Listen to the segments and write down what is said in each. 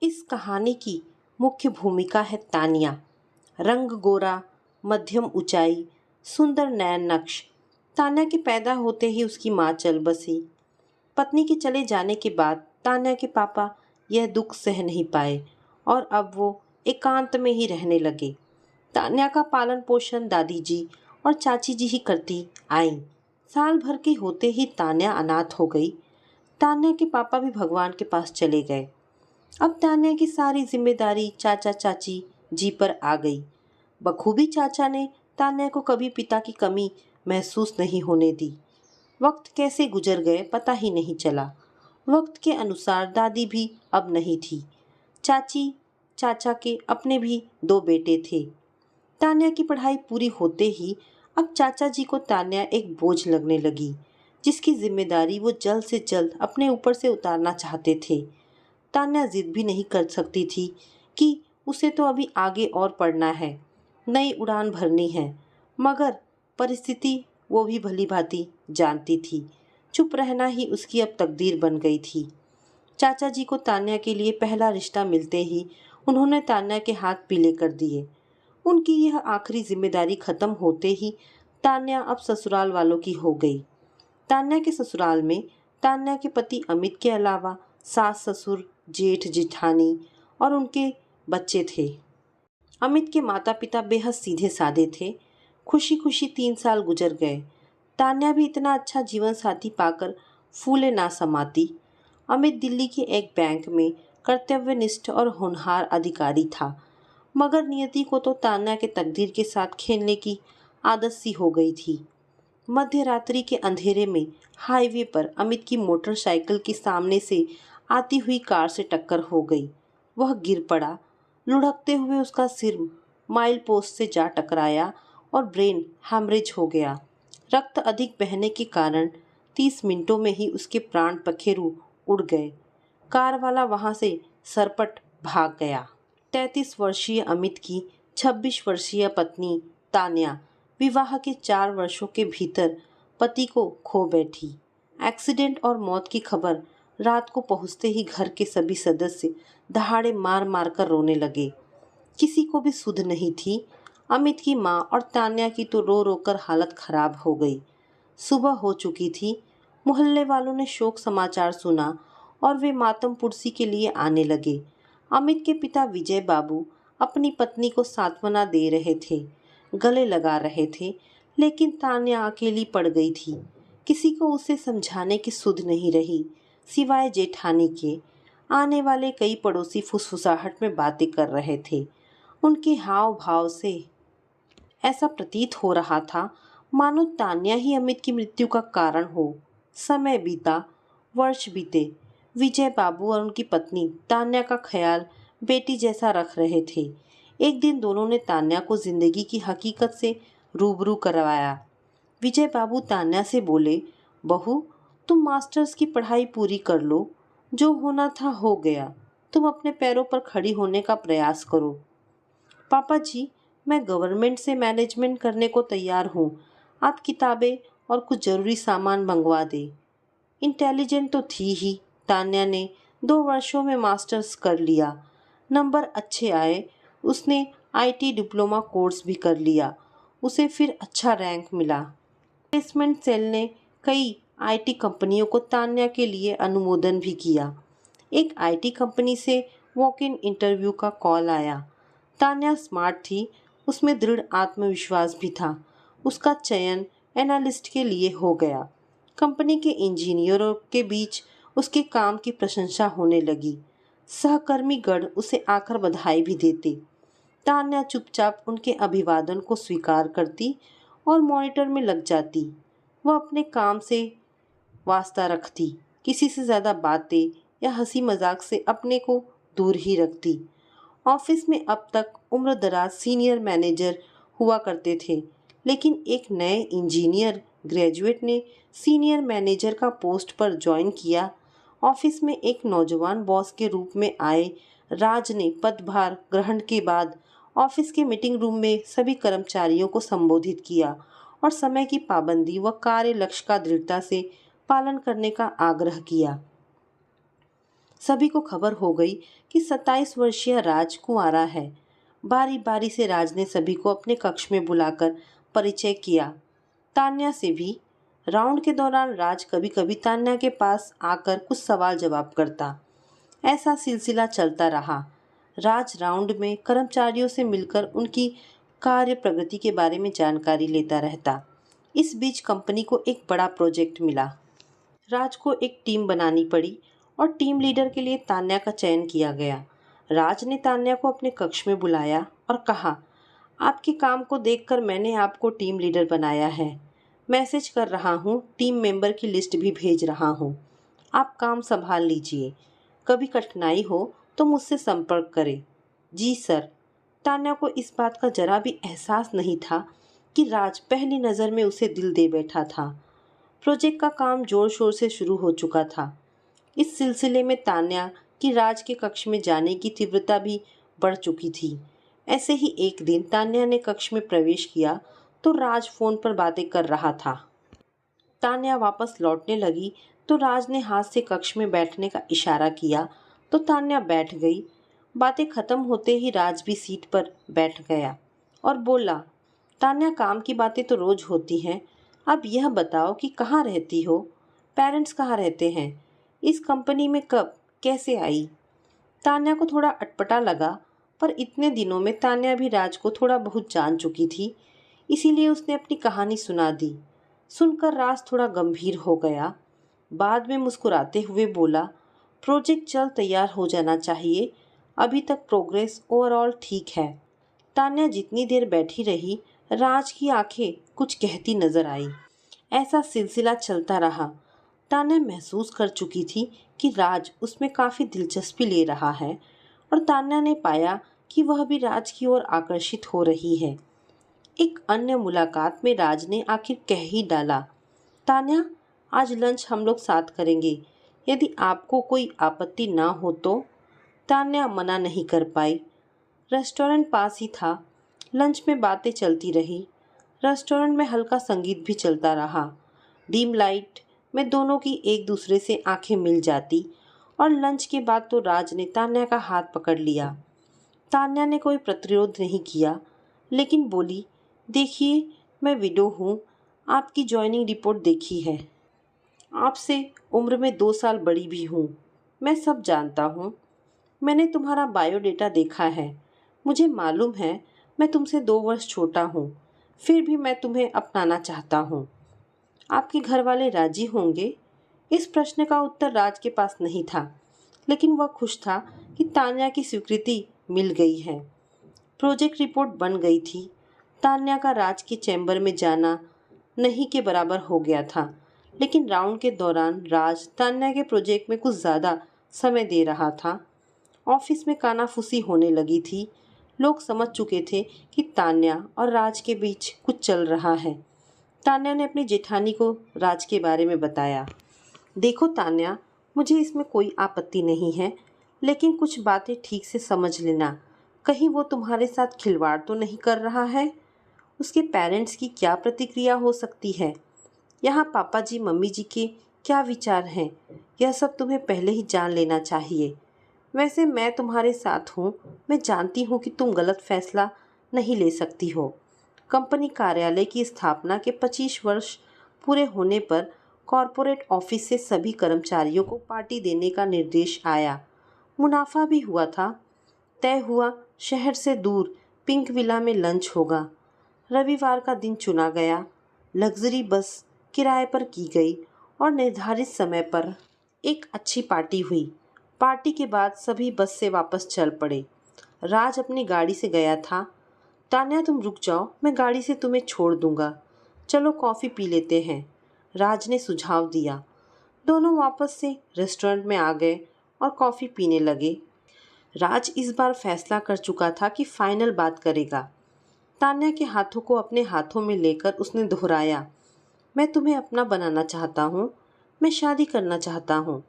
इस कहानी की मुख्य भूमिका है तानिया। रंग गोरा, मध्यम ऊंचाई, सुंदर नयन नक्श। तान्या के पैदा होते ही उसकी माँ चल बसी। पत्नी के चले जाने के बाद तान्या के पापा यह दुख सह नहीं पाए और अब वो एकांत में ही रहने लगे। तान्या का पालन पोषण दादी जी और चाची जी ही करती आईं। साल भर की होते ही तान्या अनाथ हो गई। तान्या के पापा भी भगवान के पास चले गए। अब तान्या की सारी जिम्मेदारी चाचा चाची जी पर आ गई। बखूबी चाचा ने तान्या को कभी पिता की कमी महसूस नहीं होने दी। वक्त कैसे गुजर गए पता ही नहीं चला। वक्त के अनुसार दादी भी अब नहीं थी। चाची चाचा के अपने भी दो बेटे थे। तान्या की पढ़ाई पूरी होते ही अब चाचा जी को तान्या एक बोझ लगने लगी, जिसकी जिम्मेदारी वो जल्द से जल्द अपने ऊपर से उतारना चाहते थे। तान्या जिद भी नहीं कर सकती थी कि उसे तो अभी आगे और पढ़ना है, नई उड़ान भरनी है, मगर परिस्थिति वो भी भली भांति जानती थी। चुप रहना ही उसकी अब तकदीर बन गई थी। चाचा जी को तान्या के लिए पहला रिश्ता मिलते ही उन्होंने तान्या के हाथ पीले कर दिए। उनकी यह आखिरी जिम्मेदारी खत्म होते ही तान्या अब ससुराल वालों की हो गई। तान्या के ससुराल में तान्या के पति अमित के अलावा सास ससुर, जेठ जेठानी और उनके बच्चे थे। अमित के माता पिता बेहद सीधे साधे थे। खुशी खुशी 3 साल गुजर गए। तान्या भी इतना अच्छा जीवन साथी पाकर फूले ना समाती। अमित दिल्ली के एक बैंक में कर्तव्यनिष्ठ और होनहार अधिकारी था, मगर नियति को तो तान्या के तकदीर के साथ खेलने की आदत सी हो गई थी। मध्य रात्रि के अंधेरे में हाईवे पर अमित की मोटरसाइकिल के सामने से आती हुई कार से टक्कर हो गई। वह गिर पड़ा। लुढ़कते हुए उसका सिर माइल पोस्ट से जा टकराया और ब्रेन हैमरेज हो गया। रक्त अधिक बहने के कारण 30 मिनटों में ही उसके प्राण पखेरु उड़ गए। कार वाला वहां से सरपट भाग गया। 33 वर्षीय अमित की 26 वर्षीय पत्नी तान्या विवाह के 4 वर्षों के भीतर पति को खो बैठी। एक्सीडेंट और मौत की खबर रात को पहुंचते ही घर के सभी सदस्य दहाड़े मार मार कर रोने लगे। किसी को भी सुध नहीं थी। अमित की माँ और तान्या की तो रो रो कर हालत खराब हो गई। सुबह हो चुकी थी। मोहल्ले वालों ने शोक समाचार सुना और वे मातम पुरसी के लिए आने लगे। अमित के पिता विजय बाबू अपनी पत्नी को सांत्वना दे रहे थे, गले लगा रहे थे, लेकिन तान्या अकेली पड़ गई थी। किसी को उसे समझाने की सुध नहीं रही, सिवाय जेठानी के। आने वाले कई पड़ोसी फुसफुसाहट में बातें कर रहे थे। उनके हाव भाव से ऐसा प्रतीत हो रहा था मानो तान्या ही अमित की मृत्यु का कारण हो। समय बीता, वर्ष बीते। विजय बाबू और उनकी पत्नी तान्या का ख्याल बेटी जैसा रख रहे थे। एक दिन दोनों ने तान्या को जिंदगी की हकीकत से रूबरू करवाया। विजय बाबू तान्या से बोले, बहू, तुम मास्टर्स की पढ़ाई पूरी कर लो। जो होना था हो गया। तुम अपने पैरों पर खड़ी होने का प्रयास करो। पापा जी, मैं गवर्नमेंट से मैनेजमेंट करने को तैयार हूँ। आप किताबें और कुछ ज़रूरी सामान मंगवा दें। इंटेलिजेंट तो थी ही। तान्या ने 2 वर्षों में मास्टर्स कर लिया। नंबर अच्छे आए। उसने आईटी डिप्लोमा कोर्स भी कर लिया। उसे फिर अच्छा रैंक मिला। प्लेसमेंट सेल ने कई आईटी कंपनियों को तान्या के लिए अनुमोदन भी किया। एक आईटी कंपनी से वॉक इन इंटरव्यू का कॉल आया। तान्या स्मार्ट थी, उसमें दृढ़ आत्मविश्वास भी था। उसका चयन एनालिस्ट के लिए हो गया। कंपनी के इंजीनियरों के बीच उसके काम की प्रशंसा होने लगी। सहकर्मी गण उसे आकर बधाई भी देते। तान्या चुपचाप उनके अभिवादन को स्वीकार करती और मॉनिटर में लग जाती। वह अपने काम से वास्ता रखती, किसी से ज़्यादा बातें या हंसी मजाक से अपने को दूर ही रखती। ऑफिस में अब तक उम्रदराज सीनियर मैनेजर हुआ करते थे, लेकिन एक नए इंजीनियर ग्रेजुएट ने सीनियर मैनेजर का पोस्ट पर ज्वाइन किया। ऑफिस में एक नौजवान बॉस के रूप में आए राज ने पदभार ग्रहण के बाद ऑफिस के मीटिंग रूम में सभी कर्मचारियों को संबोधित किया और समय की पाबंदी व कार्य लक्ष्य का दृढ़ता से पालन करने का आग्रह किया। सभी को खबर हो गई कि 27 वर्षीय राज कुंवारा है। बारी बारी से राज ने सभी को अपने कक्ष में बुलाकर परिचय किया, तान्या से भी। राउंड के दौरान राज कभी कभी तान्या के पास आकर कुछ सवाल जवाब करता। ऐसा सिलसिला चलता रहा। राज राउंड में कर्मचारियों से मिलकर उनकी कार्य प्रगति के बारे में जानकारी लेता रहता। इस बीच कंपनी को एक बड़ा प्रोजेक्ट मिला। राज को एक टीम बनानी पड़ी और टीम लीडर के लिए तान्या का चयन किया गया। राज ने तान्या को अपने कक्ष में बुलाया और कहा, आपके काम को देखकर मैंने आपको टीम लीडर बनाया है। मैसेज कर रहा हूँ, टीम मेंबर की लिस्ट भी भेज रहा हूँ। आप काम संभाल लीजिए। कभी कठिनाई हो तो मुझसे संपर्क करें। जी सर। तान्या को इस बात का जरा भी एहसास नहीं था कि राज पहली नज़र में उसे दिल दे बैठा था। प्रोजेक्ट का काम जोर शोर से शुरू हो चुका था। इस सिलसिले में तान्या की राज के कक्ष में जाने की तीव्रता भी बढ़ चुकी थी। ऐसे ही एक दिन तान्या ने कक्ष में प्रवेश किया तो राज फोन पर बातें कर रहा था। तान्या वापस लौटने लगी तो राज ने हाथ से कक्ष में बैठने का इशारा किया तो तान्या बैठ गई। बातें खत्म होते ही राज भी सीट पर बैठ गया और बोला, तान्या काम की बातें तो रोज होती हैं, अब यह बताओ कि कहाँ रहती हो, पेरेंट्स कहाँ रहते हैं, इस कंपनी में कब कैसे आई। तान्या को थोड़ा अटपटा लगा, पर इतने दिनों में तान्या भी राज को थोड़ा बहुत जान चुकी थी, इसीलिए उसने अपनी कहानी सुना दी। सुनकर राज थोड़ा गंभीर हो गया। बाद में मुस्कुराते हुए बोला, प्रोजेक्ट जल्द तैयार हो जाना चाहिए, अभी तक प्रोग्रेस ओवरऑल ठीक है। तान्या जितनी देर बैठी रही, राज की आंखें कुछ कहती नजर आई। ऐसा सिलसिला चलता रहा। तान्या महसूस कर चुकी थी कि राज उसमें काफ़ी दिलचस्पी ले रहा है और तान्या ने पाया कि वह भी राज की ओर आकर्षित हो रही है। एक अन्य मुलाकात में राज ने आखिर कह ही डाला, तान्या आज लंच हम लोग साथ करेंगे, यदि आपको कोई आपत्ति ना हो तो। तान्या मना नहीं कर पाई। रेस्टोरेंट पास ही था। लंच में बातें चलती रही। रेस्टोरेंट में हल्का संगीत भी चलता रहा। डीम लाइट में दोनों की एक दूसरे से आंखें मिल जाती और लंच के बाद तो राज ने तान्या का हाथ पकड़ लिया। तान्या ने कोई प्रतिरोध नहीं किया, लेकिन बोली, देखिए मैं विडो हूँ, आपकी जॉइनिंग रिपोर्ट देखी है, आपसे उम्र में 2 साल बड़ी भी हूँ, मैं सब जानता हूँ। मैंने तुम्हारा बायोडेटा देखा है, मुझे मालूम है मैं तुमसे 2 वर्ष छोटा हूँ, फिर भी मैं तुम्हें अपनाना चाहता हूँ। आपके घर वाले राजी होंगे? इस प्रश्न का उत्तर राज के पास नहीं था, लेकिन वह खुश था कि तान्या की स्वीकृति मिल गई है। प्रोजेक्ट रिपोर्ट बन गई थी। तान्या का राज के चैम्बर में जाना नहीं के बराबर हो गया था, लेकिन राउंड के दौरान राज तान्या के प्रोजेक्ट में कुछ ज़्यादा समय दे रहा था। ऑफिस में कानाफूसी होने लगी थी। लोग समझ चुके थे कि तान्या और राज के बीच कुछ चल रहा है। तान्या ने अपनी जेठानी को राज के बारे में बताया। देखो तान्या, मुझे इसमें कोई आपत्ति नहीं है, लेकिन कुछ बातें ठीक से समझ लेना, कहीं वो तुम्हारे साथ खिलवाड़ तो नहीं कर रहा है। उसके पेरेंट्स की क्या प्रतिक्रिया हो सकती है, यहाँ पापा जी मम्मी जी के क्या विचार हैं, यह सब तुम्हें पहले ही जान लेना चाहिए। वैसे मैं तुम्हारे साथ हूँ, मैं जानती हूँ कि तुम गलत फैसला नहीं ले सकती हो। कंपनी कार्यालय की स्थापना के 25 वर्ष पूरे होने पर कॉरपोरेट ऑफिस से सभी कर्मचारियों को पार्टी देने का निर्देश आया। मुनाफा भी हुआ था। तय हुआ शहर से दूर पिंक विला में लंच होगा। रविवार का दिन चुना गया। लग्जरी बस किराए पर की गई और निर्धारित समय पर एक अच्छी पार्टी हुई। पार्टी के बाद सभी बस से वापस चल पड़े। राज अपनी गाड़ी से गया था। तान्या तुम रुक जाओ, मैं गाड़ी से तुम्हें छोड़ दूंगा, चलो कॉफ़ी पी लेते हैं, राज ने सुझाव दिया। दोनों वापस से रेस्टोरेंट में आ गए और कॉफ़ी पीने लगे। राज इस बार फैसला कर चुका था कि फाइनल बात करेगा। तान्या के हाथों को अपने हाथों में लेकर उसने दोहराया, मैं तुम्हें अपना बनाना चाहता हूँ, मैं शादी करना चाहता हूँ।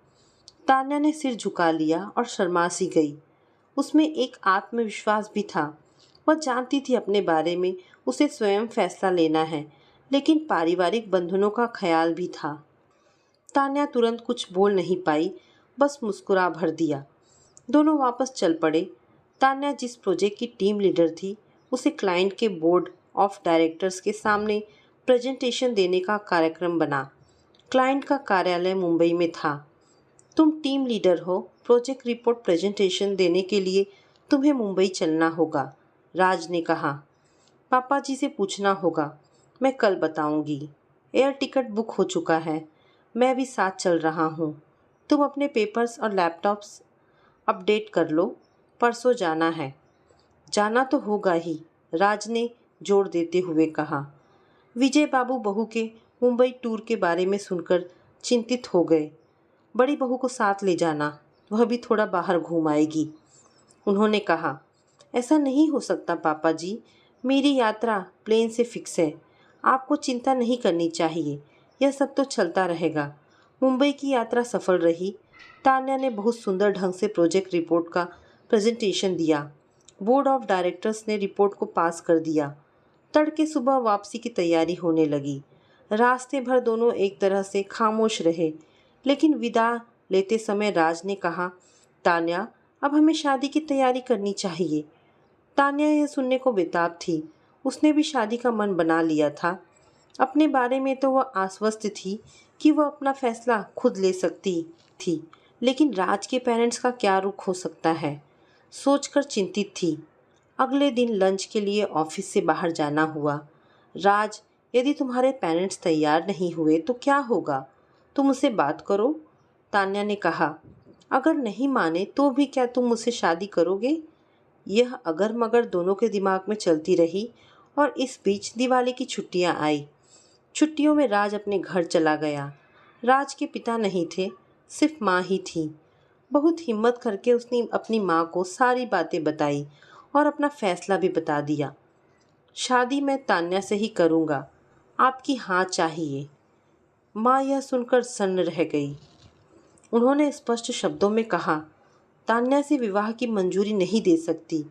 तान्या ने सिर झुका लिया और शर्मा सी गई। उसमें एक आत्मविश्वास भी था। वह जानती थी अपने बारे में उसे स्वयं फैसला लेना है, लेकिन पारिवारिक बंधनों का ख्याल भी था। तान्या तुरंत कुछ बोल नहीं पाई। बस मुस्कुरा भर दिया। दोनों वापस चल पड़े। तान्या जिस प्रोजेक्ट की टीम लीडर थी, उसे क्लाइंट के बोर्ड ऑफ डायरेक्टर्स के सामने प्रेजेंटेशन देने का कार्यक्रम बना। क्लाइंट का कार्यालय मुंबई में था। तुम टीम लीडर हो, प्रोजेक्ट रिपोर्ट प्रेजेंटेशन देने के लिए तुम्हें मुंबई चलना होगा, राज ने कहा। पापा जी से पूछना होगा, मैं कल बताऊंगी। एयर टिकट बुक हो चुका है, मैं भी साथ चल रहा हूँ। तुम अपने पेपर्स और लैपटॉप्स अपडेट कर लो, परसों जाना है। जाना तो होगा ही, राज ने जोर देते हुए कहा। विजय बाबू बहू के मुंबई टूर के बारे में सुनकर चिंतित हो गए। बड़ी बहू को साथ ले जाना, वह भी थोड़ा बाहर घूम आएगी। उन्होंने कहा, ऐसा नहीं हो सकता पापा जी, मेरी यात्रा प्लेन से फिक्स है। आपको चिंता नहीं करनी चाहिए, यह सब तो चलता रहेगा। मुंबई की यात्रा सफल रही। तान्या ने बहुत सुंदर ढंग से प्रोजेक्ट रिपोर्ट का प्रेजेंटेशन दिया। बोर्ड ऑफ डायरेक्टर्स ने रिपोर्ट को पास कर दिया। तड़के सुबह वापसी की तैयारी होने लगी। रास्ते भर दोनों एक तरह से खामोश रहे, लेकिन विदा लेते समय राज ने कहा, तान्या, अब हमें शादी की तैयारी करनी चाहिए। तान्या यह सुनने को बेताब थी। उसने भी शादी का मन बना लिया था। अपने बारे में तो वह आश्वस्त थी कि वह अपना फैसला खुद ले सकती थी, लेकिन राज के पेरेंट्स का क्या रुख हो सकता है, सोचकर चिंतित थी। अगले दिन लंच के लिए ऑफिस से बाहर जाना हुआ। राज, यदि तुम्हारे पेरेंट्स तैयार नहीं हुए तो क्या होगा, तुम उससे बात करो, तान्या ने कहा। अगर नहीं माने तो भी क्या तुम मुझसे शादी करोगे? यह अगर मगर दोनों के दिमाग में चलती रही और इस बीच दिवाली की छुट्टियां आई। छुट्टियों में राज अपने घर चला गया। राज के पिता नहीं थे, सिर्फ माँ ही थी। बहुत हिम्मत करके उसने अपनी माँ को सारी बातें बताई और अपना फैसला भी बता दिया। शादी मैं तान्या से ही करूँगा, आपकी हाँ चाहिए। माँ यह सुनकर सन्न रह गई। उन्होंने स्पष्ट शब्दों में कहा, तान्या से विवाह की मंजूरी नहीं दे सकती।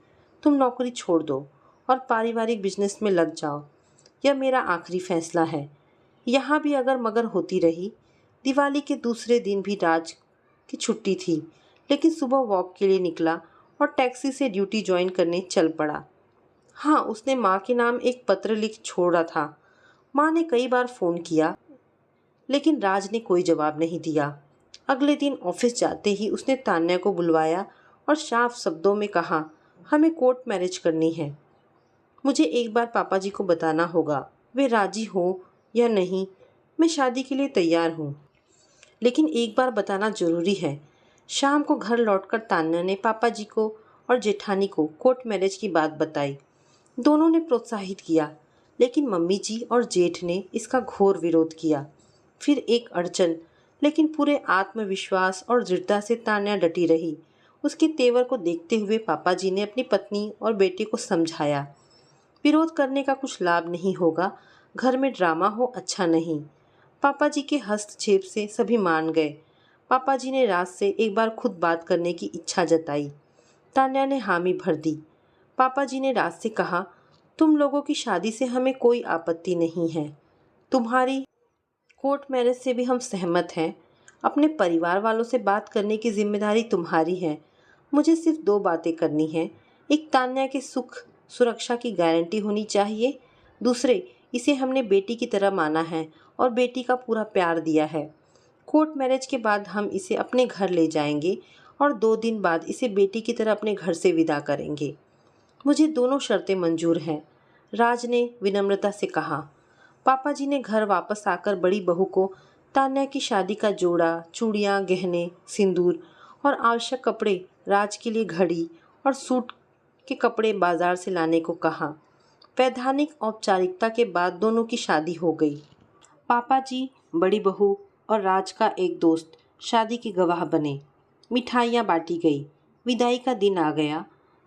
तुम नौकरी छोड़ दो और पारिवारिक बिजनेस में लग जाओ। यह मेरा आखिरी फैसला है। यहाँ भी अगर मगर होती रही। दिवाली के दूसरे दिन भी राज की छुट्टी थी, लेकिन सुबह वॉक के लिए निकला और टैक्सी से ड्यूटी ज्वाइन करने चल पड़ा। हाँ, उसने माँ के नाम एक पत्र लिख छोड़ा था। माँ ने कई बार फ़ोन किया, लेकिन राज ने कोई जवाब नहीं दिया। अगले दिन ऑफिस जाते ही उसने तान्या को बुलवाया और साफ शब्दों में कहा, हमें कोर्ट मैरिज करनी है। मुझे एक बार पापा जी को बताना होगा, वे राजी हो या नहीं। मैं शादी के लिए तैयार हूँ, लेकिन एक बार बताना ज़रूरी है। शाम को घर लौटकर तान्या ने पापा जी को और जेठानी को कोर्ट मैरिज की बात बताई। दोनों ने प्रोत्साहित किया, लेकिन मम्मी जी और जेठ ने इसका घोर विरोध किया। फिर एक अड़चन, लेकिन पूरे आत्मविश्वास और दृढ़ता से तान्या डटी रही। उसके तेवर को देखते हुए पापा जी ने अपनी पत्नी और बेटे को समझाया, विरोध करने का कुछ लाभ नहीं होगा, घर में ड्रामा हो अच्छा नहीं। पापा जी के हस्तक्षेप से सभी मान गए। पापा जी ने राज से एक बार खुद बात करने की इच्छा जताई। तान्या ने हामी भर दी। पापा जी ने राज से कहा, तुम लोगों की शादी से हमें कोई आपत्ति नहीं है। तुम्हारी कोर्ट मैरिज से भी हम सहमत हैं। अपने परिवार वालों से बात करने की जिम्मेदारी तुम्हारी है। मुझे सिर्फ दो बातें करनी हैं। एक, तान्या के सुख सुरक्षा की गारंटी होनी चाहिए। दूसरे, इसे हमने बेटी की तरह माना है और बेटी का पूरा प्यार दिया है। कोर्ट मैरिज के बाद हम इसे अपने घर ले जाएंगे और 2 दिन बाद इसे बेटी की तरह अपने घर से विदा करेंगे। मुझे दोनों शर्तें मंजूर हैं, राज ने विनम्रता से कहा। पापा जी ने घर वापस आकर बड़ी बहू को तान्या की शादी का जोड़ा, चूड़ियाँ, गहने, सिंदूर और आवश्यक कपड़े, राज के लिए घड़ी और सूट के कपड़े बाजार से लाने को कहा। वैधानिक औपचारिकता के बाद दोनों की शादी हो गई। पापा जी, बड़ी बहू और राज का एक दोस्त शादी के गवाह बने। मिठाइयाँ बांटी गई। विदाई का दिन आ गया।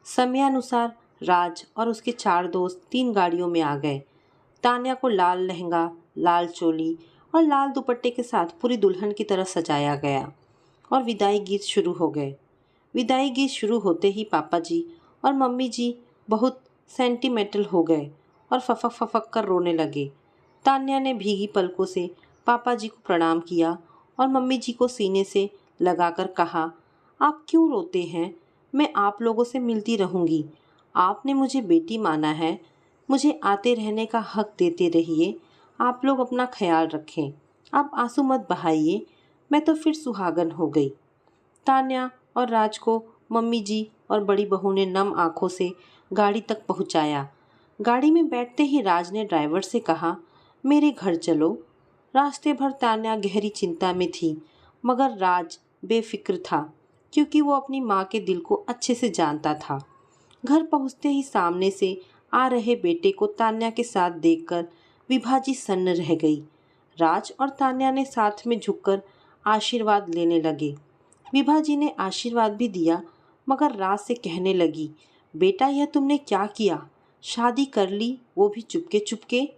समयानुसार राज और उसके 4 दोस्त 3 गाड़ियों में आ गए। तान्या को लाल लहंगा, लाल चोली और लाल दुपट्टे के साथ पूरी दुल्हन की तरह सजाया गया और विदाई गीत शुरू हो गए। विदाई गीत शुरू होते ही पापा जी और मम्मी जी बहुत सेंटिमेंटल हो गए और फफक फफक कर रोने लगे। तान्या ने भीगी पलकों से पापा जी को प्रणाम किया और मम्मी जी को सीने से लगाकर कहा, आप क्यों रोते हैं? मैं आप लोगों से मिलती रहूंगी। आपने मुझे बेटी माना है, मुझे आते रहने का हक देते रहिए। आप लोग अपना ख्याल रखें। आप आंसू मत बहाइए, मैं तो फिर सुहागन हो गई। तान्या और राज को मम्मी जी और बड़ी बहू ने नम आंखों से गाड़ी तक पहुंचाया। गाड़ी में बैठते ही राज ने ड्राइवर से कहा, मेरे घर चलो। रास्ते भर तान्या गहरी चिंता में थी, मगर राज बेफिक्र था, क्योंकि वो अपनी माँ के दिल को अच्छे से जानता था। घर पहुंचते ही सामने से आ रहे बेटे को तान्या के साथ देखकर विभाजी सन्न रह गई। राज और तान्या ने साथ में झुककर आशीर्वाद लेने लगे। विभाजी ने आशीर्वाद भी दिया, मगर राज से कहने लगी, बेटा यह तुमने क्या किया? शादी कर ली, वो भी चुपके चुपके।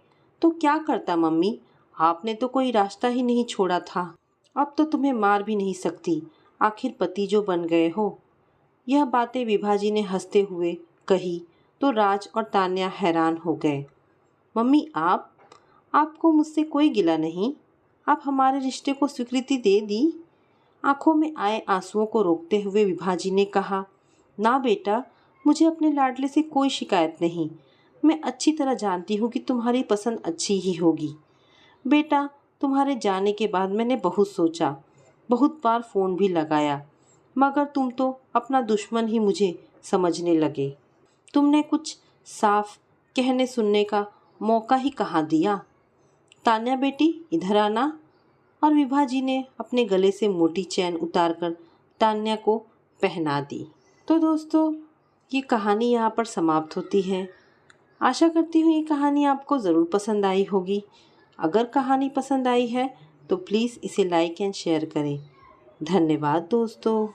तो क्या करता मम्मी, आपने तो कोई रास्ता ही नहीं छोड़ा था। अब तो तुम्हें मार भी नहीं सकती, आखिर पति जो बन गए हो। यह बातें विभाजी ने हंसते हुए कही तो राज और तान्या हैरान हो गए। मम्मी आपको मुझसे कोई गिला नहीं? आप हमारे रिश्ते को स्वीकृति दे दी? आंखों में आए आंसुओं को रोकते हुए विभाजी ने कहा, ना बेटा, मुझे अपने लाडले से कोई शिकायत नहीं। मैं अच्छी तरह जानती हूँ कि तुम्हारी पसंद अच्छी ही होगी। बेटा, तुम्हारे जाने के बाद मैंने बहुत सोचा, बहुत बार फ़ोन भी लगाया, मगर तुम तो अपना दुश्मन ही मुझे समझने लगे। तुमने कुछ साफ कहने सुनने का मौका ही कहाँ दिया। तान्या बेटी, इधर आना। और विभाजी ने अपने गले से मोटी चैन उतारकर तान्या को पहना दी। तो दोस्तों, ये कहानी यहाँ पर समाप्त होती है। आशा करती हूँ ये कहानी आपको ज़रूर पसंद आई होगी। अगर कहानी पसंद आई है तो प्लीज़ इसे लाइक एंड शेयर करें। धन्यवाद दोस्तों।